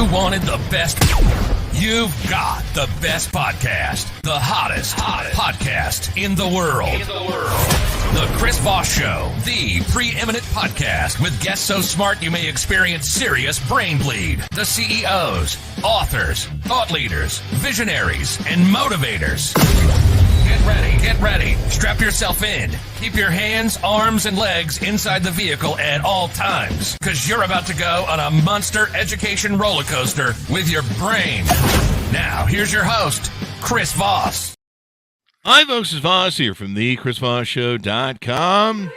You wanted the best. You've got the best podcast, the hottest podcast in the world. The Chris Voss Show, the preeminent podcast with guests so smart you may experience serious brain bleed. The CEOs, authors, thought leaders, visionaries, and motivators. Get ready. Strap yourself in. Keep your hands, arms, and legs inside the vehicle at all times, because you're about to go on a monster education roller coaster with your brain. Now, here's your host, Chris Voss. Hi, folks. It's Voss here from thechrisvossshow.com.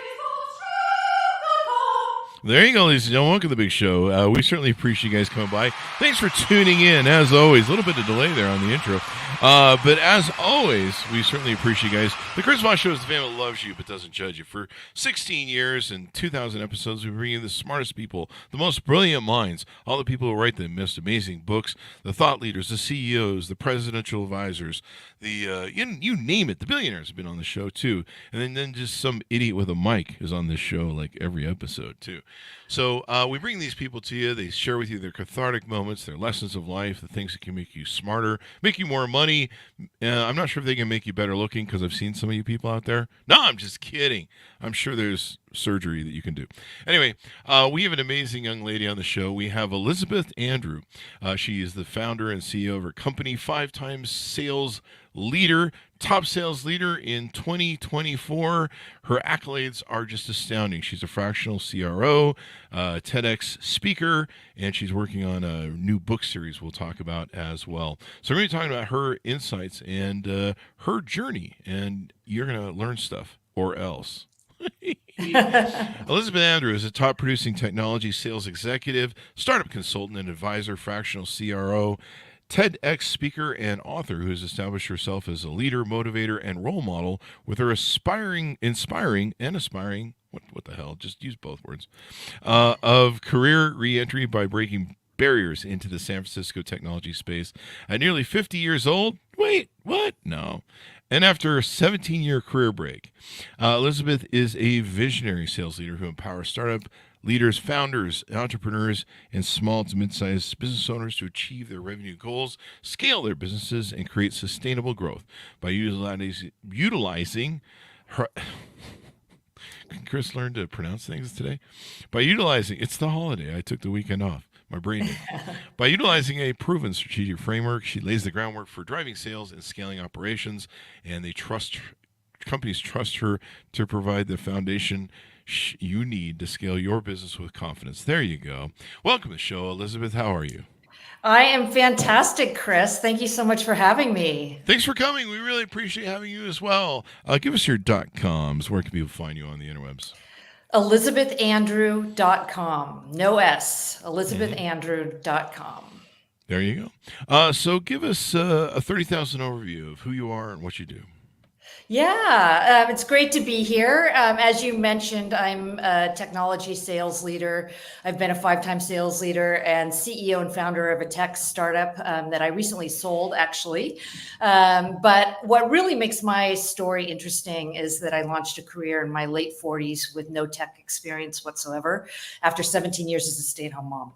There you go, ladies and gentlemen. Welcome to the big show. We certainly appreciate you guys coming by. Thanks for tuning in, as always. A little bit of delay there on the intro. But as always, we certainly appreciate you guys. The Chris Voss Show is the family that loves you but doesn't judge you. For 16 years and 2,000 episodes, we bring you the smartest people, the most brilliant minds, all the people who write the most amazing books, the thought leaders, the CEOs, the presidential advisors, the you name it. The billionaires have been on the show, too. And then just some idiot with a mic is on this show like every episode, too. So we bring these people to you. They share with you their cathartic moments, their lessons of life, the things that can make you smarter, make you more money. I'm not sure if they can make you better looking, because I've seen some of you people out there. No, I'm just kidding. I'm sure there's surgery that you can do. Anyway, we have an amazing young lady on the show. We have Elizabeth Andrew. She is the founder and CEO of her company, 5-time sales leader, top sales leader in 2024. Her accolades are just astounding. She's a fractional CRO, TEDx speaker, and she's working on a new book series we'll talk about as well. So we're going to be talking about her insights and her journey, and you're going to learn stuff, or else. Elizabeth Andrew is a top producing technology sales executive, startup consultant and advisor, fractional CRO, TEDx speaker, and author who has established herself as a leader, motivator, and role model with her inspiring, what the hell, just use both words, of career reentry by breaking barriers into the San Francisco technology space. At nearly 50 years old, wait, what? No. And after a 17-year career break, Elizabeth is a visionary sales leader who empowers startup leaders, founders, entrepreneurs, and small to mid-sized business owners to achieve their revenue goals, scale their businesses, and create sustainable growth by utilizing her... Can Chris learn to pronounce things today? It's the holiday. I took the weekend off. My brain did. By utilizing a proven strategic framework, she lays the groundwork for driving sales and scaling operations, and companies trust her to provide the foundation you need to scale your business with confidence. There you go. Welcome to the show, Elizabeth. How are you? I am fantastic, Chris. Thank you so much for having me. Thanks for coming. We really appreciate having you as well. Give us your .coms. Where can people find you on the interwebs? ElizabethAndrew.com. No S. ElizabethAndrew.com. There you go. So give us a 30,000 overview of who you are and what you do. Yeah, it's great to be here. As you mentioned, I'm a technology sales leader. I've been a 5-time sales leader and CEO and founder of a tech startup that I recently sold, actually. But what really makes my story interesting is that I launched a career in my late 40s with no tech experience whatsoever after 17 years as a stay-at-home mom.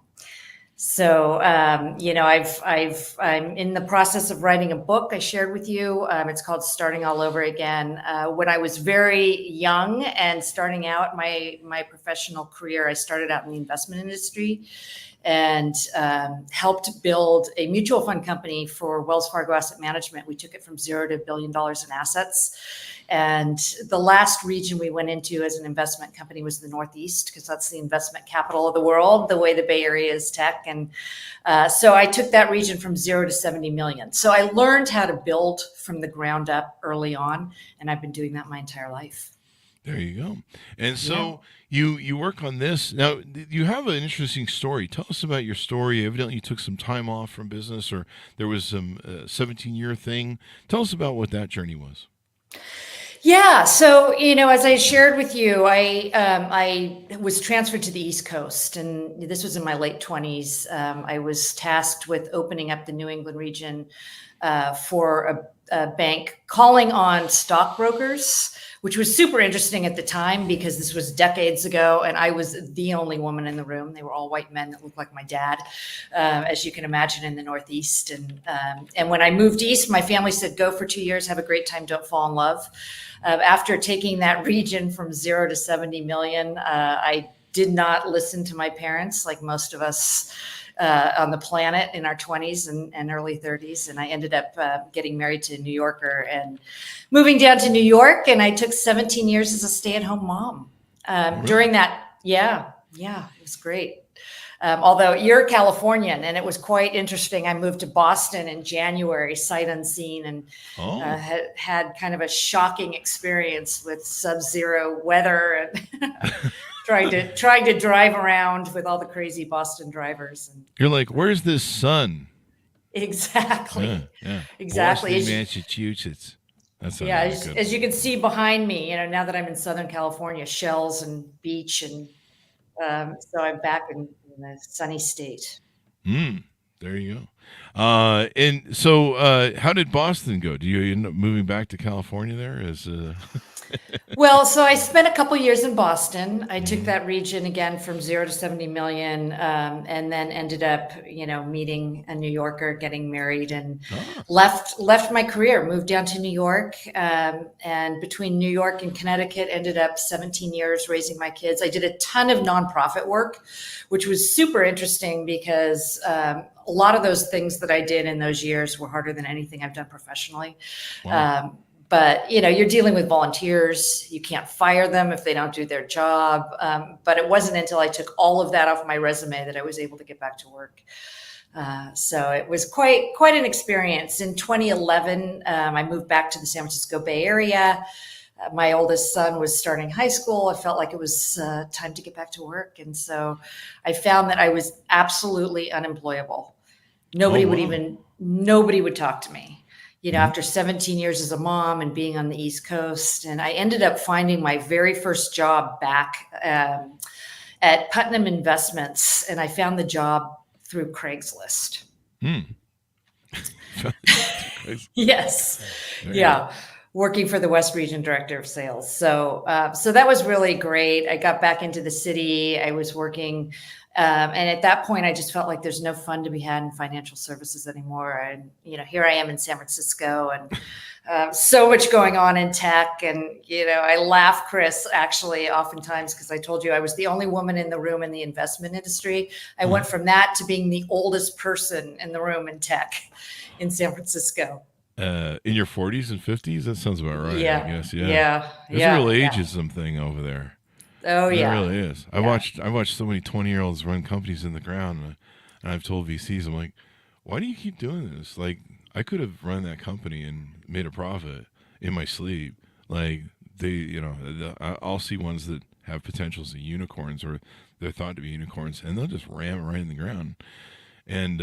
So, I'm in the process of writing a book I shared with you. It's called Starting All Over Again. When I was very young and starting out my professional career, I started out in the investment industry and helped build a mutual fund company for Wells Fargo Asset Management. We took it from $0 to $1 billion in assets. And the last region we went into as an investment company was the Northeast, because that's the investment capital of the world, the way the Bay Area is tech. And so I took that region from 0 to 70 million. So I learned how to build from the ground up early on, and I've been doing that my entire life. There you go. And so you work on this. Now, you have an interesting story. Tell us about your story. Evidently, you took some time off from business, or there was some 17-year thing. Tell us about what that journey was. Yeah. So, as I shared with you, I was transferred to the East Coast, and this was in my late 20s. I was tasked with opening up the New England region for a bank, calling on stockbrokers, which was super interesting at the time because this was decades ago and I was the only woman in the room. They were all white men that looked like my dad, as you can imagine, in the Northeast. And when I moved east, my family said, go for 2 years, have a great time, don't fall in love. After taking that region from 0 to 70 million, I did not listen to my parents like most of us on the planet in our 20s and early 30s. And I ended up getting married to a New Yorker and moving down to New York. And I took 17 years as a stay-at-home mom. During that, yeah, it was great. Although you're Californian, and it was quite interesting. I moved to Boston in January, sight unseen, and had kind of a shocking experience with sub-zero weather and trying to drive around with all the crazy Boston drivers. And you're like, where's this sun? Exactly. Yeah. Exactly. Boston, Massachusetts. That's as you can see behind me, now that I'm in Southern California, shells and beach, and so I'm back in the sunny state. There you go. And so, how did Boston go? Do you end up moving back to California there? Well, so I spent a couple years in Boston. I took that region again from 0 to 70 million, and then ended up, meeting a New Yorker, getting married, and left my career, moved down to New York, and between New York and Connecticut, ended up 17 years raising my kids. I did a ton of nonprofit work, which was super interesting because a lot of those things that I did in those years were harder than anything I've done professionally. Wow. But, you're dealing with volunteers. You can't fire them if they don't do their job. But it wasn't until I took all of that off my resume that I was able to get back to work. So it was quite an experience. In 2011, I moved back to the San Francisco Bay Area. My oldest son was starting high school. I felt like it was time to get back to work. And so I found that I was absolutely unemployable. Nobody would talk to me. After 17 years as a mom and being on the East Coast. And I ended up finding my very first job back at Putnam Investments. And I found the job through Craigslist. Yes. Yeah. Working for the West Region Director of Sales. So that was really great. I got back into the city. I was working. And at that point, I just felt like there's no fun to be had in financial services anymore. And, here I am in San Francisco and so much going on in tech. And, I laugh, Chris, actually, oftentimes, because I told you I was the only woman in the room in the investment industry. I went from that to being the oldest person in the room in tech in San Francisco. In your 40s and 50s? That sounds about right, I guess. Yeah. There's a real ageism thing over there. Oh, It yeah. really is. I watched so many 20-year-olds run companies in the ground, and I've told VCs, I'm like, why do you keep doing this? Like, I could have run that company and made a profit in my sleep. Like, I'll see ones that have potentials of unicorns, or they're thought to be unicorns, and they'll just ram it right in the ground. And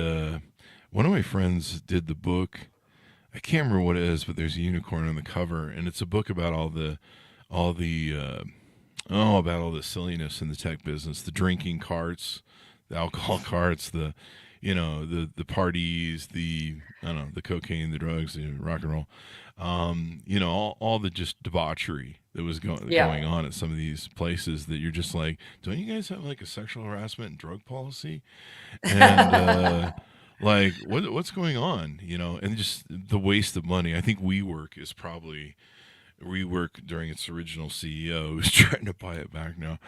one of my friends did the book. I can't remember what it is, but there's a unicorn on the cover, and it's a book about all the silliness in the tech business, the drinking carts, the alcohol carts, the parties, the cocaine, the drugs, the rock and roll, all the just debauchery that was going on at some of these places that you're just like, don't you guys have like a sexual harassment and drug policy? And like what's going on, and just the waste of money. I think WeWork during its original CEO who's trying to buy it back now.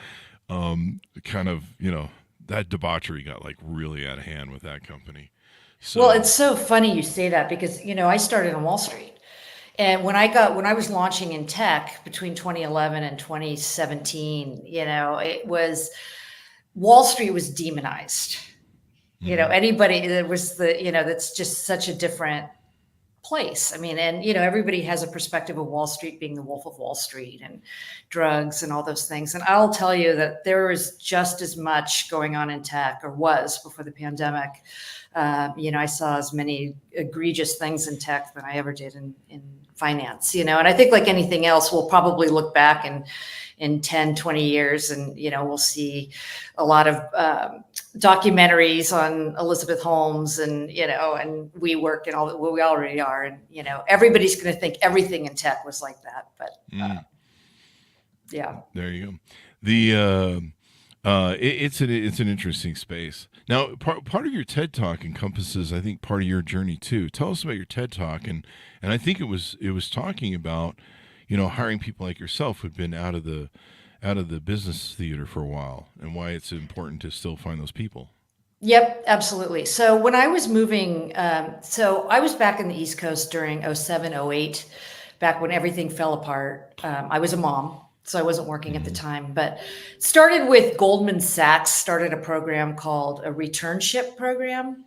That debauchery got like really out of hand with that company. So, well, it's so funny you say that because, I started on Wall Street. And when I was launching in tech between 2011 and 2017, Wall Street was demonized. Anybody that was that's just such a different place. I mean, and everybody has a perspective of Wall Street being the Wolf of Wall Street and drugs and all those things. And I'll tell you that there is just as much going on in tech, or was before the pandemic. I saw as many egregious things in tech than I ever did in finance. And I think like anything else, we'll probably look back in in 10, 20 years. And, we'll see a lot of documentaries on Elizabeth Holmes and, and WeWork and all that. Well, we already are. And, everybody's going to think everything in tech was like that. But yeah. There you go. The it's an interesting space. Now, part of your TED Talk encompasses, I think, part of your journey too. Tell us about your TED Talk, and I think it was talking about, hiring people like yourself who've been out of the business theater for a while, and why it's important to still find those people. Yep, absolutely. So when I was moving, so I was back in the East Coast during 07, 08, back when everything fell apart. I was a mom, so I wasn't working at the time, but started with Goldman Sachs, started a program called a returnship program.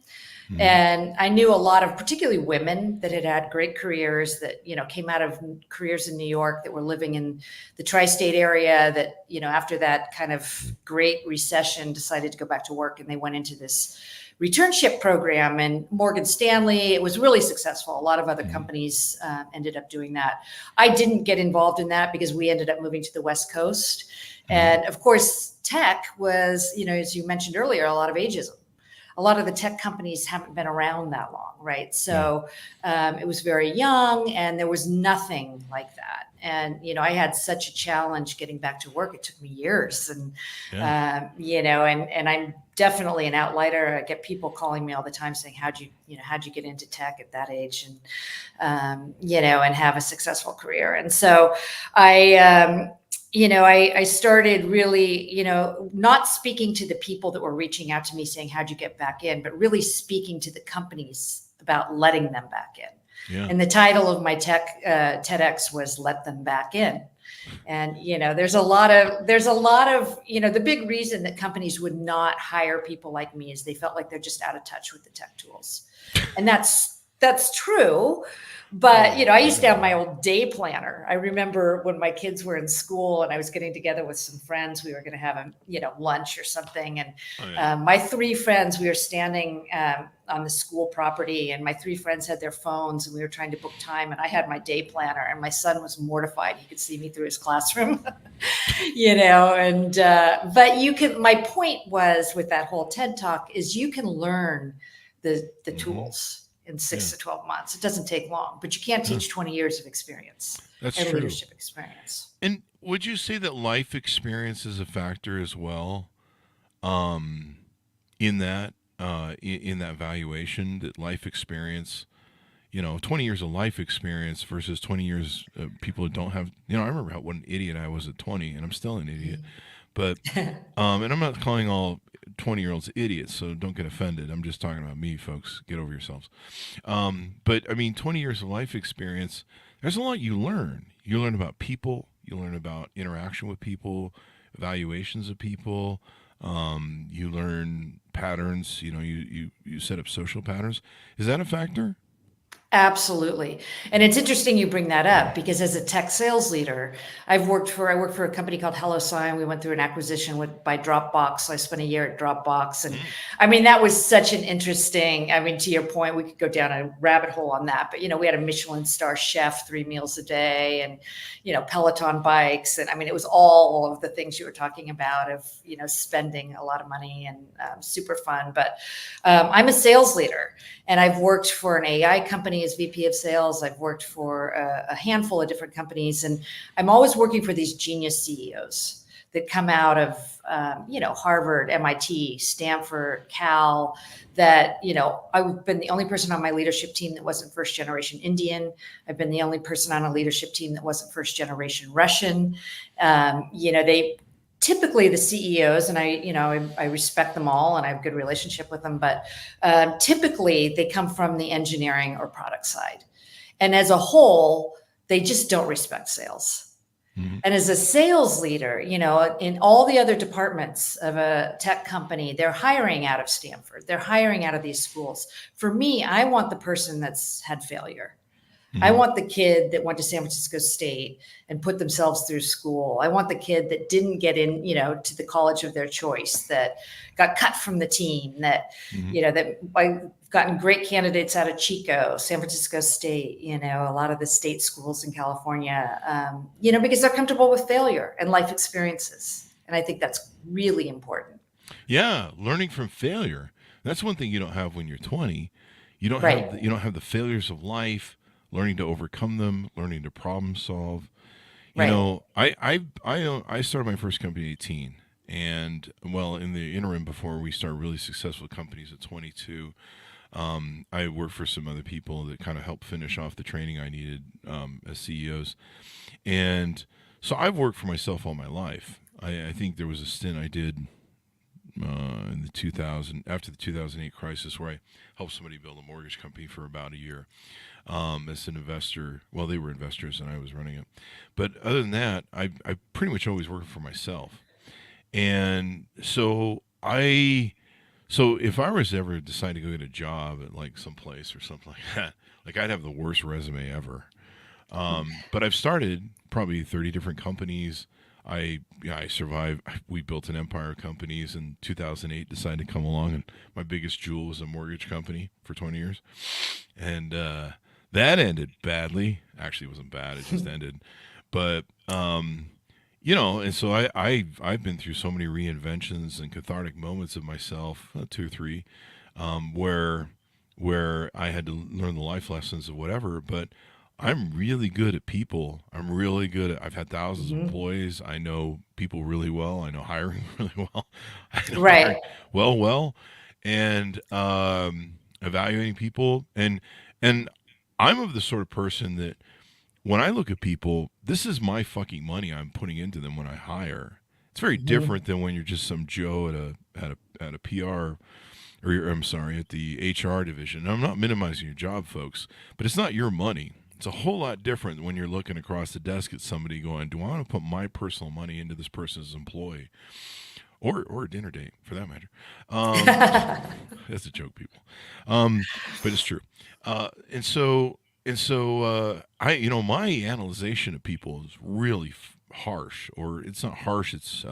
And I knew a lot of particularly women that had great careers that, came out of careers in New York, that were living in the tri-state area, that, after that kind of great recession decided to go back to work, and they went into this returnship program. And Morgan Stanley, it was really successful. A lot of other companies ended up doing that. I didn't get involved in that because we ended up moving to the West Coast. And of course, tech was, as you mentioned earlier, a lot of ageism. A lot of the tech companies haven't been around that long, right? So it was very young, and there was nothing like that. And, I had such a challenge getting back to work. It took me years. And, and I'm definitely an outlier. I get people calling me all the time saying, how'd you get into tech at that age? And, and have a successful career. And so I started really, not speaking to the people that were reaching out to me saying, how'd you get back in, but really speaking to the companies about letting them back in. Yeah. And the title of my TEDx was Let Them Back In. And, there's a lot of, the big reason that companies would not hire people like me is they felt like they're just out of touch with the tech tools. And that's true. But, I used to have my old day planner. I remember when my kids were in school and I was getting together with some friends, we were going to have lunch or something. And my three friends, we were standing on the school property, and my three friends had their phones, and we were trying to book time. And I had my day planner, and my son was mortified. He could see me through his classroom, but my point was with that whole TED Talk is you can learn the tools in 6 to 12 months. It doesn't take long, but you can't teach 20 years of experience. That's and true. Leadership experience. And would you say that life experience is a factor as well, in that valuation, that life experience, 20 years of life experience versus 20 years of people who don't have, I remember what an idiot I was at 20, and I'm still an idiot, but, and I'm not calling all 20-year-olds idiots, so don't get offended. I'm just talking about me, folks. Get over yourselves. But 20 years of life experience, there's a lot you learn. You learn about people. You learn about interaction with people, evaluations of people. You learn patterns. You set up social patterns. Is that a factor? Absolutely. And it's interesting you bring that up, because as a tech sales leader, I worked for a company called HelloSign. We went through an acquisition by Dropbox. So I spent a year at Dropbox. And that was such an interesting, to your point, we could go down a rabbit hole on that, but we had a Michelin star chef, 3 meals a day, and, Peloton bikes. And it was all of the things you were talking about of, spending a lot of money and super fun. But I'm a sales leader, and I've worked for an AI company as VP of sales. I've worked for a handful of different companies, and I'm always working for these genius CEOs that come out of, Harvard, MIT, Stanford, Cal, that, I've been the only person on my leadership team that wasn't first generation Indian. I've been the only person on a leadership team that wasn't first generation Russian. They typically, the CEOs, and I respect them all and I have a good relationship with them, but typically they come from the engineering or product side. And as a whole, they just don't respect sales. Mm-hmm. And as a sales leader, in all the other departments of a tech company, they're hiring out of Stanford. They're hiring out of these schools. For me, I want the person that's had failure. I want the kid that went to San Francisco State and put themselves through school. I want the kid that didn't get in, to the college of their choice, that got cut from the team, that, that I've gotten great candidates out of Chico, San Francisco State, a lot of the state schools in California, because they're comfortable with failure and life experiences. And I think that's really important. Yeah. Learning from failure. That's one thing you don't have when you're 20. You don't have the failures of life, learning to overcome them, learning to problem solve. I started my first company at 18, and in the interim before we started really successful companies at 22, I worked for some other people that kind of helped finish off the training I needed as CEOs, and so I've worked for myself all my life. I think there was a stint I did in the after the 2008 crisis where I helped somebody build a mortgage company for about a year as an investor. Well, they were investors and I was running it. But other than that, I pretty much always worked for myself. And so if I was ever decide to go get a job at like some place or something like that, like I'd have the worst resume ever. But I've started probably 30 different companies. I survived. We built an empire of companies in 2008, decided to come along, and my biggest jewel was a mortgage company for 20 years. And that ended badly. Actually, it wasn't bad. It just ended. But, and so I've been through so many reinventions and cathartic moments of myself, 2 or 3, where I had to learn the life lessons of whatever, but I'm really good at people. I've had thousands of employees. I know people really well. I know hiring really well. I know right. Well, and evaluating people. And I'm of the sort of person that when I look at people, this is my fucking money I'm putting into them when I hire. It's very different than when you're just some Joe at a PR at the HR division. And I'm not minimizing your job, folks, but it's not your money. It's a whole lot different when you're looking across the desk at somebody going, do I want to put my personal money into this person's employee? Or a dinner date, for that matter. That's a joke, people. But it's true. And so my analyzation of people is really harsh, or it's not harsh. It's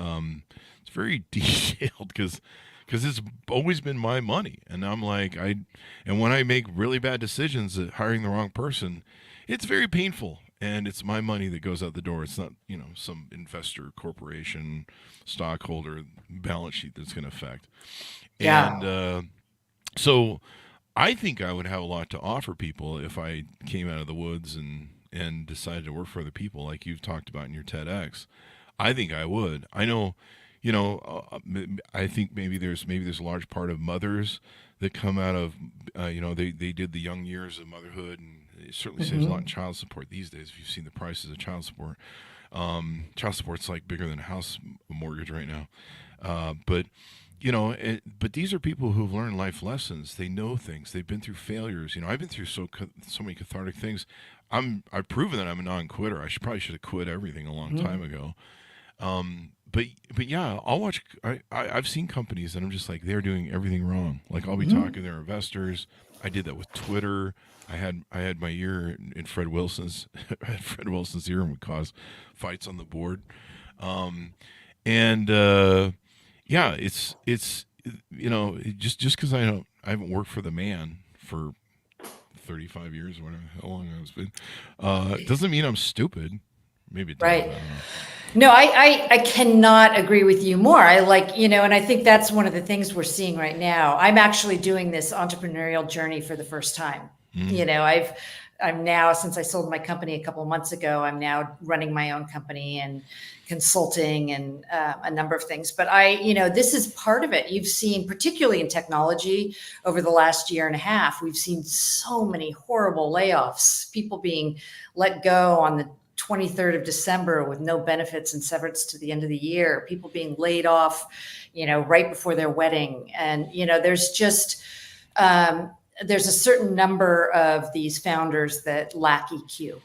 very detailed because it's always been my money, and I'm like and when I make really bad decisions at hiring the wrong person, it's very painful, and it's my money that goes out the door. It's not some investor, corporation, stockholder balance sheet that's going to affect. Yeah. And so I think I would have a lot to offer people if I came out of the woods and decided to work for other people, like you've talked about in your TEDx. I think I would. I know. I think maybe there's a large part of mothers that come out of, they did the young years of motherhood, and it certainly saves a lot in child support these days. If you've seen the prices of child support's like bigger than a house mortgage right now. But these are people who've learned life lessons. They know things. They've been through failures. I've been through so many cathartic things. I've proven that I'm a non-quitter. I probably should have quit everything a long time ago. But yeah, I'll watch. I've seen companies and I'm just like, they're doing everything wrong. Like I'll be talking to their investors. I did that with Twitter. I had my ear in Fred Wilson's ear and would cause fights on the board. Yeah, it's just because I haven't worked for the man for 35 years or whatever, how long it's been, doesn't mean I'm stupid. Maybe it does. Right. No, I cannot agree with you more. I and I think that's one of the things we're seeing right now. I'm actually doing this entrepreneurial journey for the first time. I'm now, since I sold my company a couple of months ago, I'm now running my own company and consulting and a number of things. But this is part of it. You've seen, particularly in technology over the last year and a half, we've seen so many horrible layoffs, people being let go on the 23rd of December with no benefits and severance to the end of the year, people being laid off, right before their wedding. And, there's just, there's a certain number of these founders that lack EQ.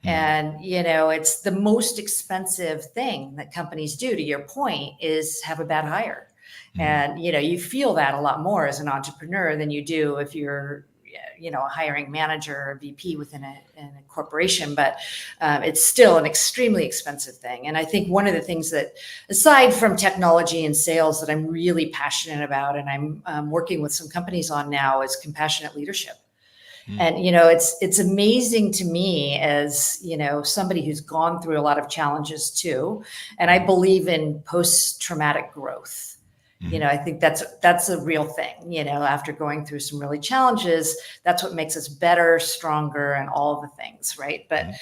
And, it's the most expensive thing that companies do, to your point, is have a bad hire. And, you feel that a lot more as an entrepreneur than you do if you're a hiring manager or a VP within a corporation, but it's still an extremely expensive thing. And I think one of the things that, aside from technology and sales, that I'm really passionate about, and I'm working with some companies on now, is compassionate leadership. And, it's amazing to me as, somebody who's gone through a lot of challenges too. And I believe in post-traumatic growth. I think that's a real thing, after going through some really challenges, that's what makes us better, stronger, and all the things. Right. But,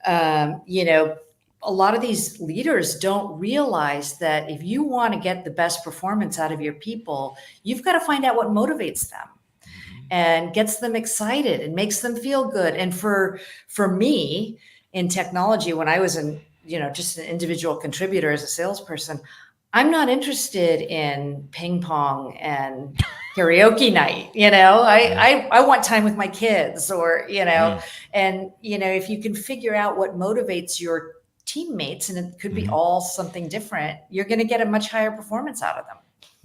a lot of these leaders don't realize that if you want to get the best performance out of your people, you've got to find out what motivates them and gets them excited and makes them feel good. And for me in technology, when I was just an individual contributor as a salesperson, I'm not interested in ping pong and karaoke night. I want time with my kids, or, and, if you can figure out what motivates your teammates, and it could be all something different, you're going to get a much higher performance out of them.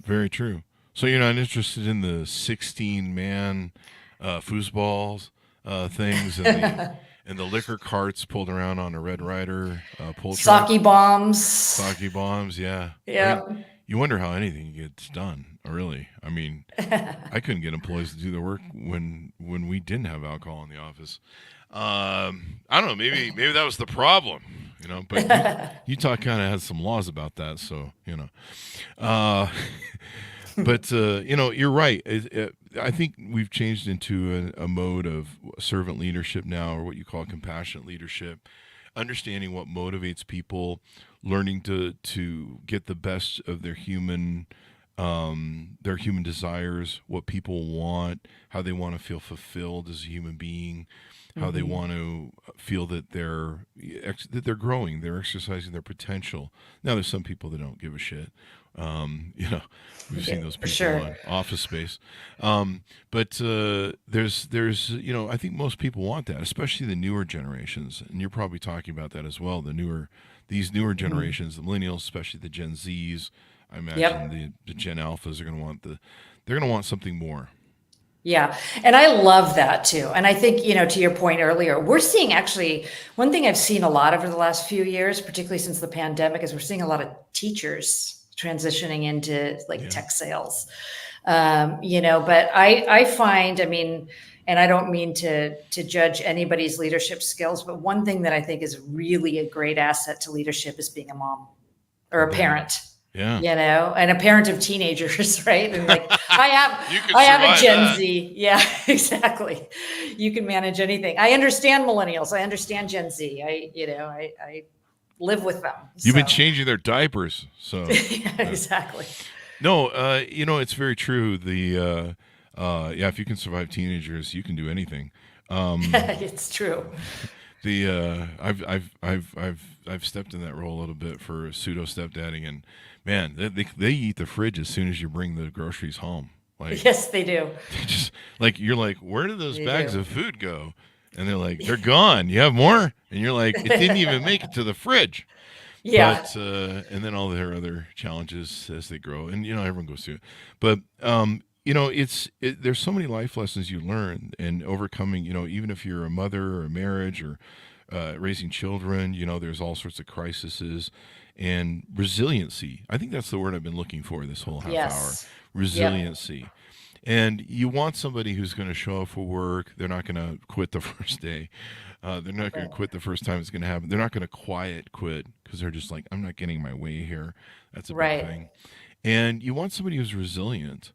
Very true. So you're not interested in the 16-man foosballs things and the liquor carts pulled around on a Red Ryder pull truck? Sake bombs. Sake bombs, yeah. Yeah. I mean, you wonder how anything gets done, really. I mean, I couldn't get employees to do the work when we didn't have alcohol in the office. I don't know, maybe that was the problem, but Utah kind of has some laws about that, so, But, you're right. I think we've changed into a mode of servant leadership now, or what you call compassionate leadership, understanding what motivates people, learning to get the best of their human desires, what people want, how they want to feel fulfilled as a human being, how they want to feel that they're growing, they're exercising their potential. Now, there's some people that don't give a shit. We've seen those people on Office Space. But there's I think most people want that, especially the newer generations. And you're probably talking about that as well. These newer generations, the millennials, especially the Gen Zs. I imagine the Gen Alphas are going to want something more. Yeah. And I love that too. And I think, to your point earlier, we're seeing actually one thing I've seen a lot over the last few years, particularly since the pandemic, is we're seeing a lot of teachers transitioning into tech sales. But I find, and I don't mean to judge anybody's leadership skills, but one thing that I think is really a great asset to leadership is being a mom or a parent. Yeah. And a parent of teenagers, right? And I have a Gen Z. Yeah, exactly. You can manage anything. I understand millennials. I understand Gen Z. I live with them. You've been changing their diapers, so yeah, exactly. No, it's very true. If you can survive teenagers, you can do anything. It's true. I've stepped in that role a little bit for pseudo stepdadding, and man, they eat the fridge as soon as you bring the groceries home. Yes, they do. They just you're like, where did those bags of food go? And they're like, they're gone. You have more? And you're like, it didn't even make it to the fridge. Yeah. But and then all their other challenges as they grow, and everyone goes through it. But there's so many life lessons you learn, and overcoming. Even if you're a mother or a marriage or raising children, there's all sorts of crises and resiliency. I think that's the word I've been looking for this whole half hour. Resiliency. Yep. And you want somebody who's going to show up for work. They're not going to quit the first day. They're not going to quit the first time it's going to happen. They're not going to quiet quit because they're just like, I'm not getting my way here. That's a big thing. And you want somebody who's resilient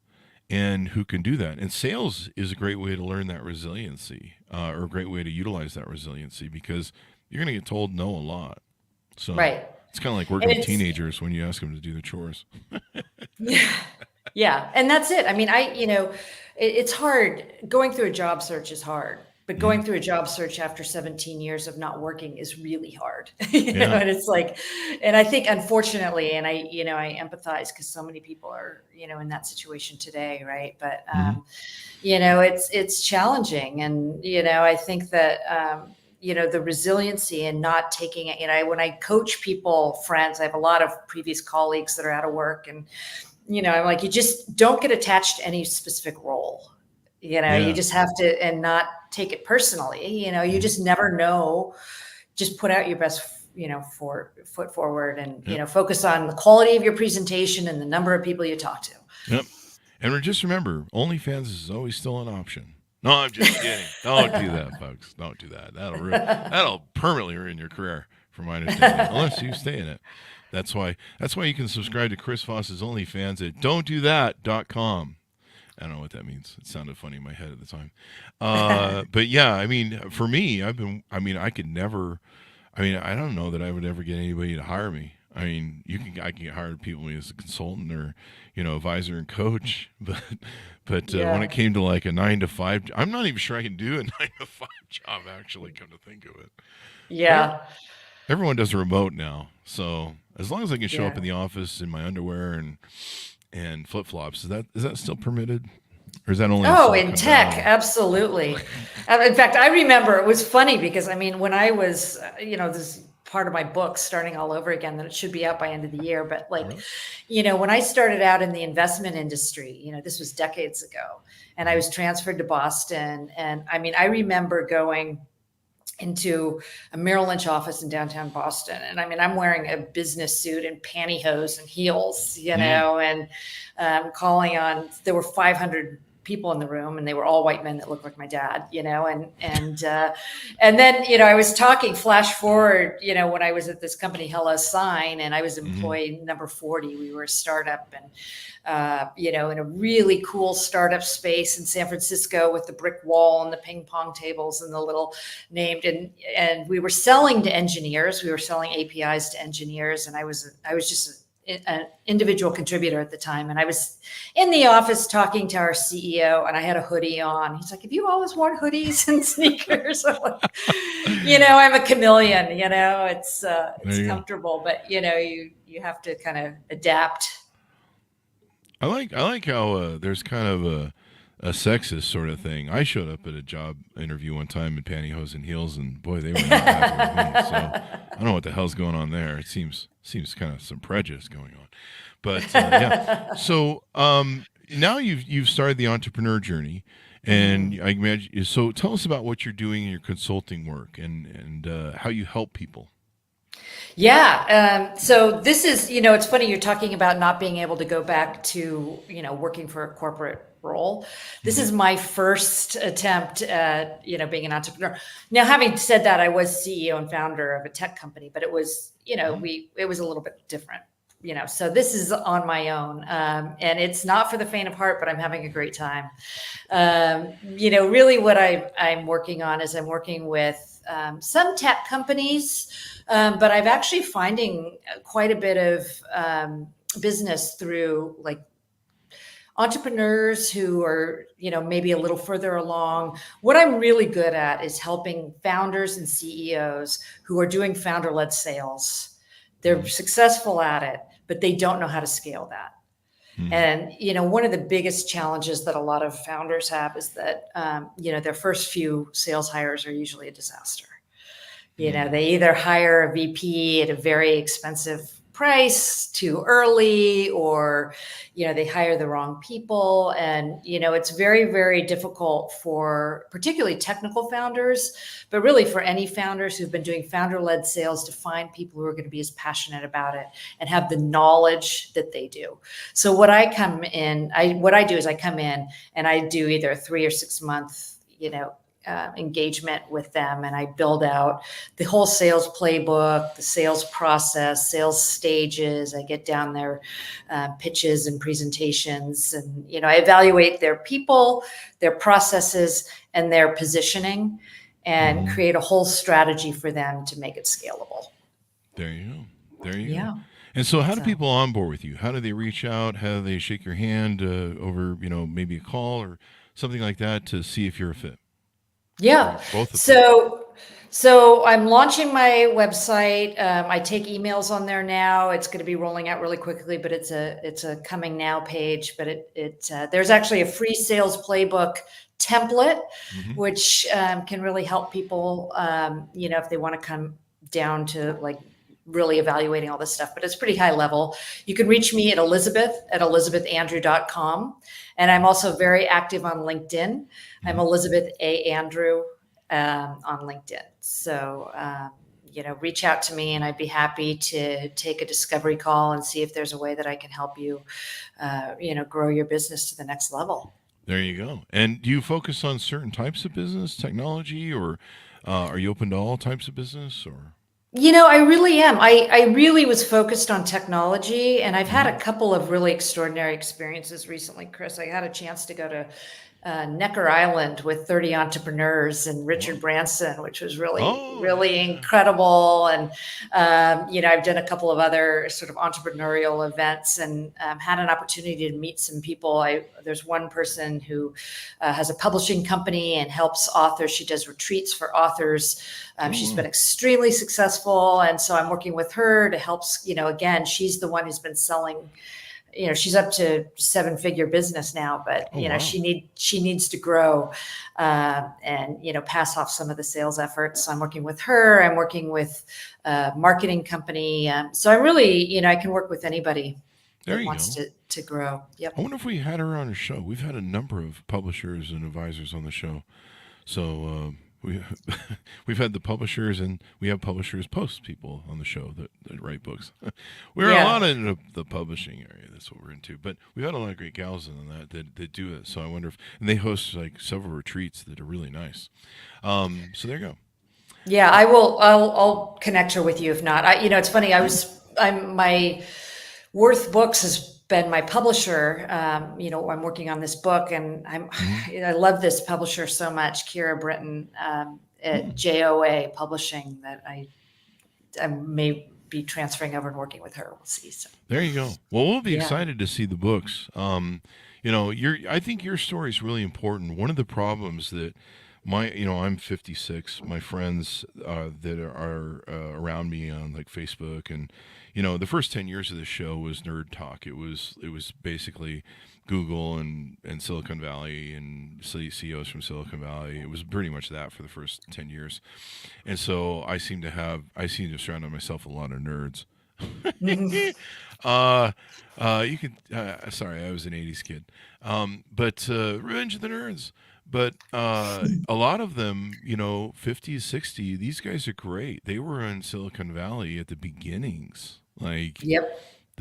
and who can do that. And sales is a great way to learn that resiliency, or a great way to utilize that resiliency, because you're going to get told no a lot. So it's kind of like working with teenagers when you ask them to do the chores. Yeah. And that's it. It's hard. Going through a job search is hard, but going through a job search after 17 years of not working is really hard. And it's and I think, unfortunately, and I empathize because so many people are, in that situation today. Right. But, it's challenging. And, I think that, the resiliency and not taking it, when I coach people, friends, I have a lot of previous colleagues that are out of work, and, I'm like, you just don't get attached to any specific role. You just have to, and not take it personally. You just never know. Just put out your best, foot forward, and focus on the quality of your presentation and the number of people you talk to. Yep. And just remember, OnlyFans is always still an option. No, I'm just kidding. Don't do that, folks. Don't do that. That'll permanently ruin your career, from my understanding, unless you stay in it. That's why you can subscribe to Chris Voss's OnlyFans at don'tdothat.com. I don't know what that means. It sounded funny in my head at the time. But yeah, I mean, for me, I don't know that I would ever get anybody to hire me. I mean, I can get hired people as a consultant or, advisor and coach, but when it came to like a 9-to-5, I'm not even sure I can do a 9-to-5 job. Actually, come to think of it. Yeah. Everyone does a remote now, so as long as I can show up in the office in my underwear and flip flops, is that still permitted? Or is that only in tech? Absolutely. In fact, I remember it was funny because when I was, this part of my book starting all over again, that it should be out by end of the year. But when I started out in the investment industry, this was decades ago, and I was transferred to Boston. And I remember going into a Merrill Lynch office in downtown Boston. And I'm wearing a business suit and pantyhose and heels, and calling on, there were 500 people in the room, and they were all white men that looked like my dad, and then, I was talking, flash forward, when I was at this company, Hello Sign, and I was employee number 40. We were a startup, and, in a really cool startup space in San Francisco with the brick wall and the ping pong tables and the little named, and we were selling to engineers. We were selling APIs to engineers. And I was just an individual contributor at the time. And I was in the office talking to our CEO, and I had a hoodie on. He's like, "Have you always worn hoodies and sneakers?" I'm like, I'm a chameleon, it's comfortable, but you have to kind of adapt. I like how there's kind of a sexist sort of thing. I showed up at a job interview one time in pantyhose and heels, and boy, they were not happy with me. So I don't know what the hell's going on there. It seems kind of some prejudice going on. But yeah. So now you've started the entrepreneur journey, and I imagine. So tell us about what you're doing in your consulting work and how you help people. Yeah. So this is, it's funny you're talking about not being able to go back to, working for a corporate role. This is my first attempt at, being an entrepreneur. Now, having said that, I was CEO and founder of a tech company, but it was, it was a little bit different, so this is on my own. And it's not for the faint of heart, but I'm having a great time. Really what I'm working on is I'm working with some tech companies, but I'm actually finding quite a bit of business through like entrepreneurs who are, maybe a little further along. What I'm really good at is helping founders and CEOs who are doing founder-led sales. They're successful at it, but they don't know how to scale that. And, one of the biggest challenges that a lot of founders have is that, their first few sales hires are usually a disaster. They either hire a VP at a very expensive price too early, or, they hire the wrong people. And, it's very, very difficult for particularly technical founders, but really for any founders who've been doing founder-led sales to find people who are going to be as passionate about it and have the knowledge that they do. So what I do is I come in and I do either a 3 or 6 month, engagement with them, and I build out the whole sales playbook, the sales process, sales stages. I get down their pitches and presentations, and I evaluate their people, their processes, and their positioning, and create a whole strategy for them to make it scalable. There you go. And so how do people onboard with you? How do they reach out? How do they shake your hand over, maybe a call or something like that to see if you're a fit? Yeah. Both of them. So I'm launching my website. I take emails on there now. It's going to be rolling out really quickly, but it's a coming now page. But there's actually a free sales playbook template, which can really help people. If they want to come down to like really evaluating all this stuff, but it's pretty high level. You can reach me at elizabeth@elizabethandrew.com. And I'm also very active on LinkedIn. I'm Elizabeth A. Andrew on LinkedIn. So, reach out to me and I'd be happy to take a discovery call and see if there's a way that I can help you, grow your business to the next level. There you go. And do you focus on certain types of business, technology, or are you open to all types of business? Or I really am. I really was focused on technology, and I've had a couple of really extraordinary experiences recently, Chris. I had a chance to go to Necker Island with 30 entrepreneurs and Richard Branson, which was really incredible. And, I've done a couple of other sort of entrepreneurial events and had an opportunity to meet some people. There's one person who has a publishing company and helps authors. She does retreats for authors. She's been extremely successful. And so I'm working with her to help, again, she's the one who's been selling. She's up to 7-figure business now, but she needs to grow and pass off some of the sales efforts. So I'm working with her. I'm working with a marketing company. So I really, I can work with anybody that wants to grow. Yep. I wonder if we had her on our show. We've had a number of publishers and advisors on the show. So we've had the publishers, and we have publishers post people on the show that write books. We're a lot in the publishing area. That's what we're into. But we've had a lot of great gals in that do it. So I wonder and they host like several retreats that are really nice. So there you go. Yeah, I will. I'll connect her with you if not. It's funny. My Worth Books has been my publisher. I'm working on this book, and I love this publisher so much, Kira Britton at JOA Publishing, that I may be transferring over and working with her. We'll see. So there you go. Well, we'll be excited to see the books. I think your story is really important. One of the problems that I'm 56. My friends that are around me on like Facebook, and the first 10 years of the show was nerd talk. It was basically Google and Silicon Valley and CEOs from Silicon Valley. It was pretty much that for the first 10 years. And so I seem to surround myself with a lot of nerds. Sorry, I was an 80s kid. But Revenge of the Nerds. But a lot of them, 50s, 60s, these guys are great. They were in Silicon Valley at the beginnings, the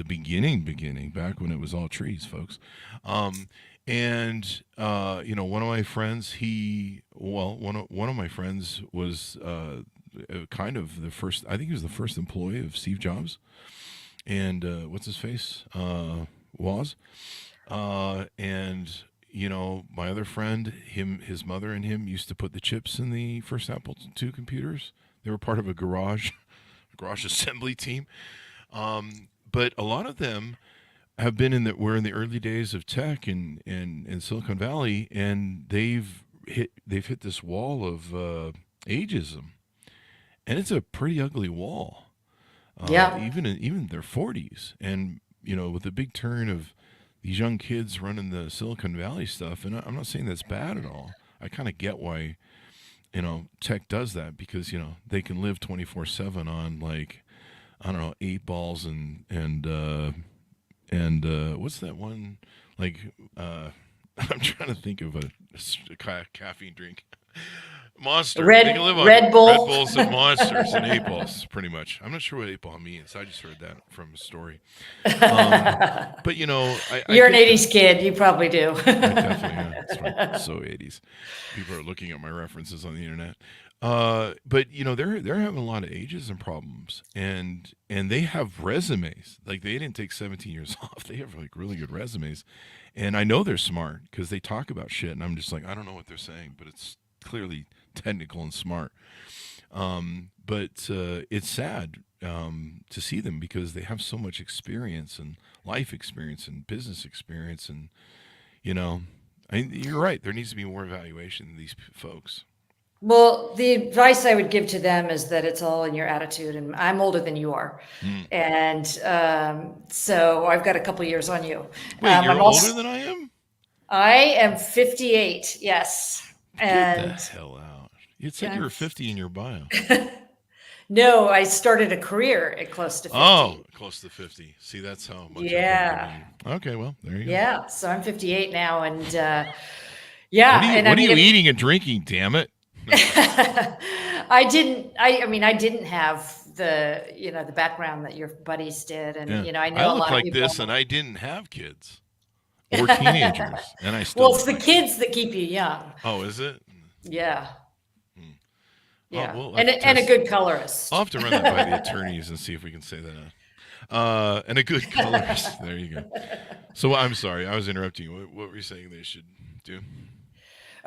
beginning, back when it was all trees, folks. One of my friends, one of my friends was kind of the first, I think he was the first employee of Steve Jobs. And what's his face? Woz. My other friend, his mother and him used to put the chips in the first Apple II computers. They were part of a garage assembly team. But a lot of them have been were in the early days of tech in Silicon Valley, and they've hit this wall of ageism, and it's a pretty ugly wall. Even in their 40s, and with the big turn of these young kids running the Silicon Valley stuff, and I'm not saying that's bad at all. I kind of get why, tech does that, because, they can live 24/7 on, like, I don't know, 8 balls and what's that one, like, I'm trying to think of a caffeine drink. Monster. Red Bull. Red Bulls and Monsters and 8 balls, pretty much. I'm not sure what 8 ball means. I just heard that from a story. But you're an 80s kid. You probably do. I definitely am. That's right. So 80s. People are looking at my references on the internet. But they're having a lot of ageism problems, and they have resumes. Like, they didn't take 17 years off. They have like really good resumes, and I know they're smart because they talk about shit, and I'm just like, I don't know what they're saying, but it's clearly technical and smart. But it's sad to see them, because they have so much experience and life experience and business experience, and you're right. There needs to be more evaluation of these folks. Well, the advice I would give to them is that it's all in your attitude, and I'm older than you are. And so I've got a couple years on you. Wait, you're older than I am? I am 58. Yes. Get the hell out. You said you were 50 in your bio. No, I started a career at close to Oh, 50. close to 50. See, that's how much I've been Yeah. giving you. Okay, well, there you go. Yeah. So I'm 58 now. And What are yeah. you And I what are mean, you eating and drinking, damn it? No. I mean, I didn't have the background that your buddies did. And, Yeah. I I know a look lot of like this and people. I didn't have kids or teenagers and I still Well, it's look the like this. kids that keep you young. Oh, is it? Yeah. Hmm. Oh, Yeah. we'll have And, to and a test. good I'll colorist. have to run that by the attorneys and see if we can say that. And a good colorist. There you go. So I'm sorry, I was interrupting you. What were you saying they should do?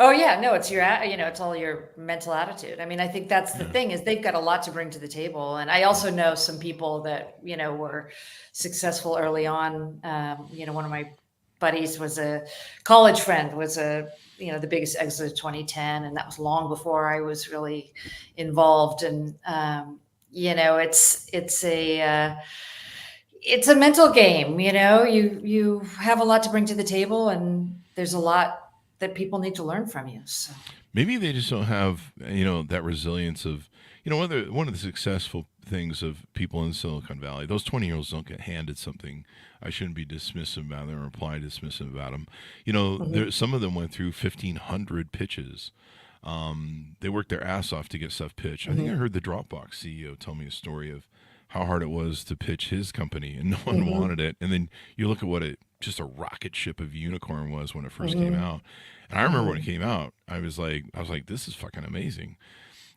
Oh yeah, no, it's it's all your mental attitude. I mean, I think that's the Yeah. thing is they've got a lot to bring to the table. And I also know some people that, were successful early on. One of my buddies was a college friend, was the biggest exit of 2010. And that was long before I was really involved. And, it's a mental game. You have a lot to bring to the table, and there's a lot that people need to learn from you. So Maybe they just don't have that resilience of one of the successful things of people in Silicon Valley. Those 20-year-olds don't get handed something. I shouldn't be dismissive about them or reply dismissive about them. mhm. Some of them went through 1,500 pitches. They worked their ass off to get stuff pitched. I think I Mhm. heard the Dropbox CEO tell me a story of how hard it was to pitch his company, and no one Mhm. wanted it. And then you look at what just a rocket ship of unicorn was when it first came Mhm. out. And I remember when it Mhm. came out, I was like, this is fucking amazing.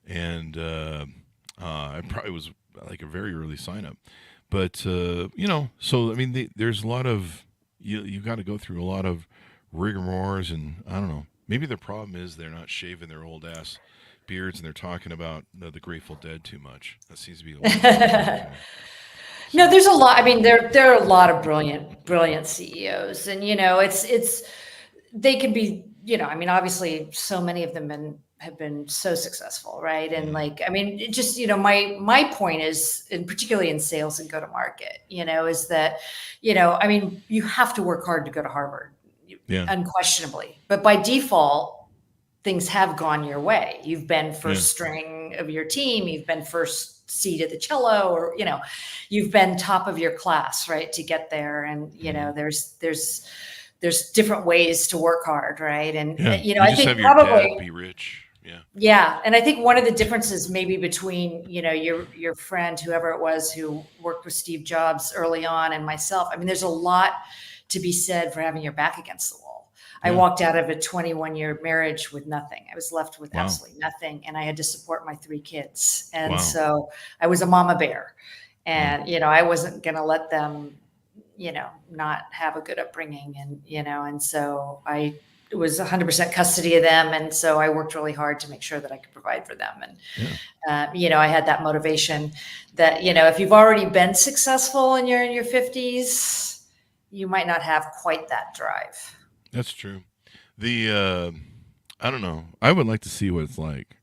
And I probably was like a very early sign up. But so I mean, there's a lot of you got to go through a lot of rigmaroles, and I don't know. Maybe the problem is they're not shaving their old ass beards and they're talking about the Grateful Dead too much. That seems to be a lot of the problem too. No, So there's a lot. I mean, there are a lot of brilliant CEOs, and it's they can be. I mean, obviously, so many of them have been so successful, right? And mhm. like, I mean, it just my point is, and particularly in sales and go to market, is that I mean, you have to work hard to go to Harvard, Yeah, unquestionably, but by default, things have gone your way. You've been yeah, first string of your team, you've been first seat at the cello, or you've been top of your class, right, to get there. And hmm there's different ways to work hard, right? And yeah. You I just have think your dad probably, be rich. Yeah, yeah. And I think one of the differences maybe between your friend, whoever it was who worked with Steve Jobs early on, and myself, I mean, there's a lot to be said for having your back against the wall. I yeah. walked out of a 21-year marriage with nothing. I was left with Wow, absolutely nothing, and I had to support my 3 kids. And wow, so I was a mama bear, wow, and I wasn't going to let them, not have a good upbringing, and so I was 100% custody of them, and so I worked really hard to make sure that I could provide for them. And yeah. I had that motivation that if you've already been successful and you're in your 50s, you might not have quite that drive. That's true. The I don't know. I would like to see what it's like.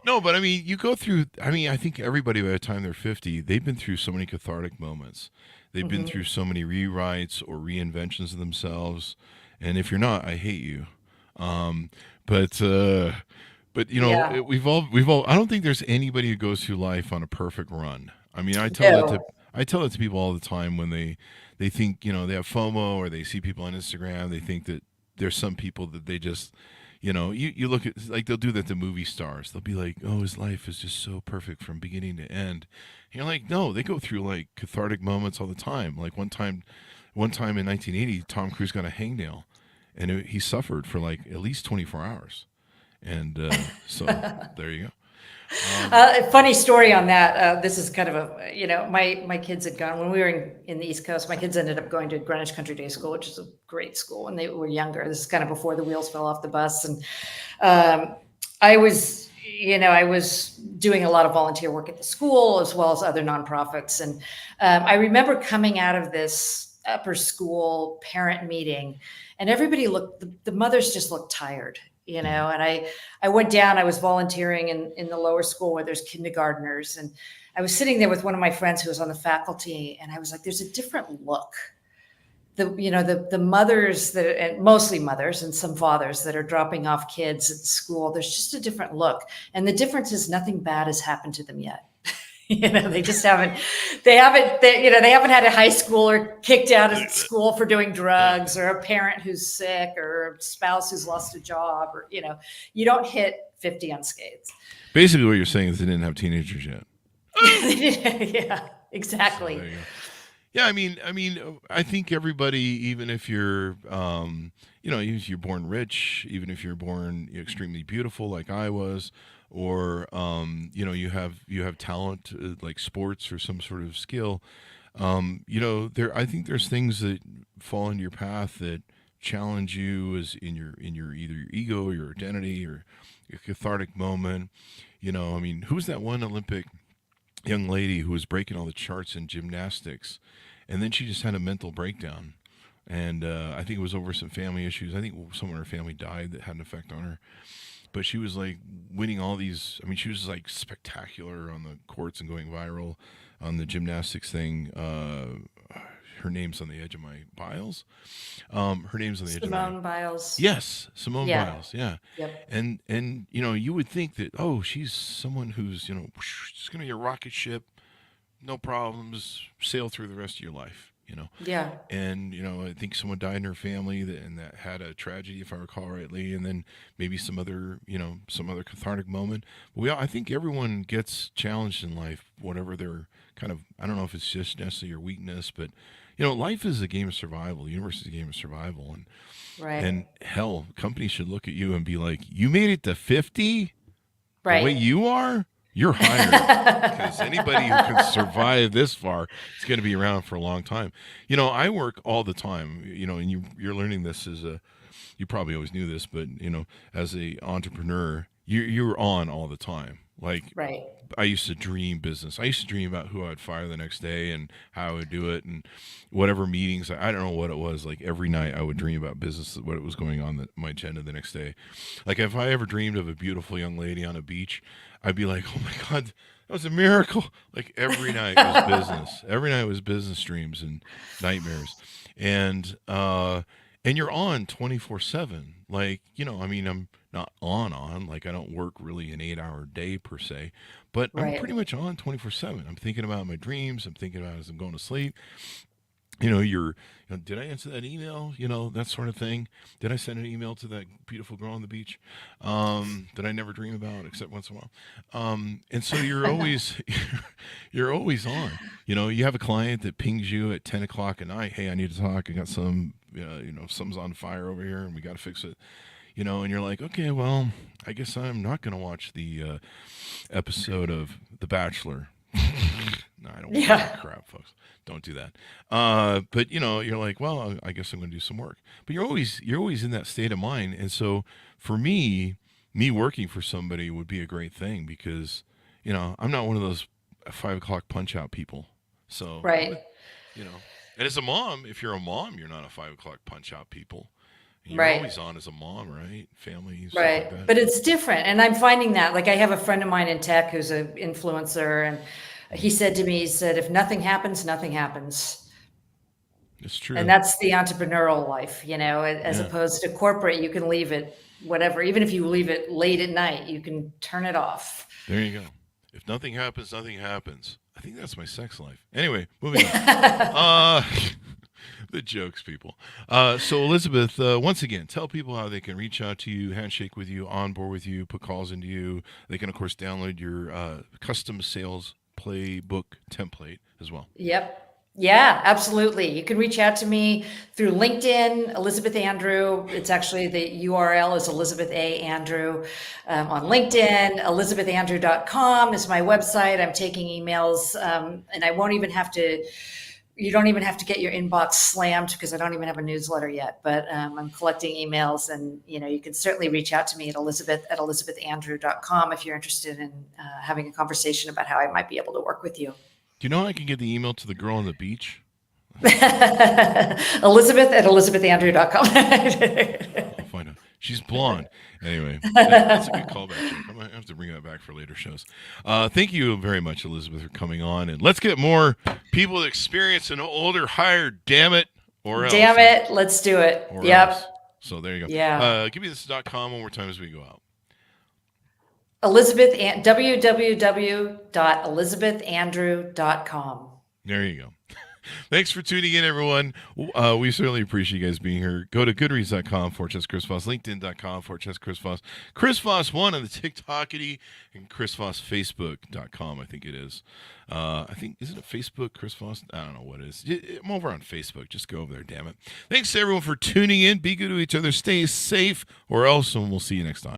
No, but I mean, you go through. I mean, I think everybody by the time they're 50, they've been through so many cathartic moments. They've been through Mhm. so many rewrites or reinventions of themselves. And if you're not, I hate you. Um, but Yeah. we've all. I don't think there's anybody who goes through life on a perfect run. I mean, No. I tell that to people all the time when they think they have FOMO or they see people on Instagram. They think that there's some people that they just you look at, like, they'll do that to movie stars. They'll be like, oh, his life is just so perfect from beginning to end. And you're like, no, they go through like cathartic moments all the time. Like one time in 1980, Tom Cruise got a hangnail, and he suffered for like at least 24 hours. And so there you go. A funny story on that. This is kind of my kids had gone when we were in the East Coast. My kids ended up going to Greenwich Country Day School, which is a great school when they were younger. This is kind of before the wheels fell off the bus. And I was, I was doing a lot of volunteer work at the school as well as other nonprofits. And I remember coming out of this upper school parent meeting, and everybody the mothers just looked tired, Mhm. and I went down, I was volunteering in the lower school where there's kindergartners. And I was sitting there with one of my friends who was on the faculty, and I was like, there's a different look the mothers that, and mostly mothers and some fathers that are dropping off kids at school, there's just a different look. And the difference is nothing bad has happened to them yet. They just haven't, they haven't had a high schooler kicked out of school for doing drugs, or a parent who's sick, or a spouse who's lost a job, or, you don't hit 50 unscathed. Basically what you're saying is they didn't have teenagers yet. Yeah, exactly. So there you go. Yeah, I think everybody, even if you're, even if you're born rich, even if you're born extremely beautiful like I was, or you have talent like sports or some sort of skill, I think there's things that fall into your path that challenge you as in your either your ego or your identity or your cathartic moment. Who's that one Olympic young lady who was breaking all the charts in gymnastics, and then she just had a mental breakdown, and I think it was over some family issues. I think someone in her family died that had an effect on her, but she was like winning all these. She was like spectacular on the courts and going viral on the gymnastics thing. Her name's on the edge of my biles. Her name's on the edge of my... Simone Biles. Yes, Simone Biles. Yeah. Yep. And you would think that, she's someone who's just gonna be a rocket ship, no problems, sail through the rest of your life. Yeah. And I think someone died in her family that had a tragedy, if I recall rightly, and then maybe some other cathartic moment. But I think everyone gets challenged in life, whatever their kind of, I don't know if it's just necessarily your weakness, but life is a game of survival. The universe is a game of survival, and right. And hell, companies should look at you and be like, "You made it to 50, right? The way you are, you're hired." Because anybody who can survive this far is going to be around for a long time. I work all the time. And you're learning this you probably always knew this, but as a entrepreneur, you're on all the time. Like, right. I used to dream business. I used to dream about who I would fire the next day and how I would do it, and whatever meetings. I don't know what it was. Like every night I would dream about business, what it was going on my agenda the next day. Like if I ever dreamed of a beautiful young lady on a beach, I'd be like, oh my God, that was a miracle. Like every night was business. Every night was business dreams and nightmares. And you're on 24/7. Like, I'm not on, like I don't work really an 8-hour day per se, but right. I'm pretty much on 24/7. I'm thinking about my dreams. I'm thinking about as I'm going to sleep. Did I answer that email? That sort of thing. Did I send an email to that beautiful girl on the beach that I never dream about except once in a while? And so you're always, you're always on. You have a client that pings you at 10 o'clock at night. Hey, I need to talk. I got some, something's on fire over here and we got to fix it. And you're like, okay, well, I guess I'm not going to watch the episode of The Bachelor. No, I don't want that crap, folks. Don't do that. But you're like, well, I guess I'm going to do some work. But you're always in that state of mind. And so for me working for somebody would be a great thing because, I'm not one of those 5 o'clock punch out people. So, right. And as a mom, if you're a mom, you're not a 5 o'clock punch out people. You're right. always on as a mom, right? Family, right? Like that. But it's different, and I'm finding that. Like I have a friend of mine in tech who's an influencer, and he said to me, if nothing happens, nothing happens. It's true, and that's the entrepreneurial life, as opposed to corporate. You can leave it whatever, even if you leave it late at night, you can turn it off. There you go. If nothing happens, nothing happens. I think that's my sex life. Anyway, moving on. The jokes, people. So Elizabeth, once again, tell people how they can reach out to you, handshake with you, onboard with you, put calls into you. They can, of course, download your custom sales playbook template as well. Yep. Yeah, absolutely. You can reach out to me through LinkedIn, Elizabeth Andrew. It's actually the URL is Elizabeth A. Andrew on LinkedIn. ElizabethAndrew.com is my website. I'm taking emails, and I won't even have to. You don't even have to get your inbox slammed because I don't even have a newsletter yet. But I'm collecting emails, and you can certainly reach out to me at ElizabethAndrew.com if you're interested in having a conversation about how I might be able to work with you. Do you know how I can get the email to the girl on the beach? Elizabeth@ElizabethAndrew.com. I'll find out. She's blonde. Anyway, that's a good callback joke. I might have to bring that back for later shows. Thank you very much, Elizabeth, for coming on. And let's get more people with experience and older hired, damn it. Or else. Damn it. Let's do it. Or Yep. else. So there you go. Yeah. Give me this .com one more time as we go out. www.elizabethandrew.com. There you go. Thanks for tuning in, everyone. We certainly appreciate you guys being here. Go to goodreads.com/Chris Voss, LinkedIn.com/Chris Voss, Chris Voss1 on the TikTokity, and ChrisVossFacebook.com, I think it is. Isn't it Facebook, Chris Voss? I don't know what it is. I'm over on Facebook. Just go over there, damn it. Thanks to everyone for tuning in. Be good to each other. Stay safe, or else, and we'll see you next time.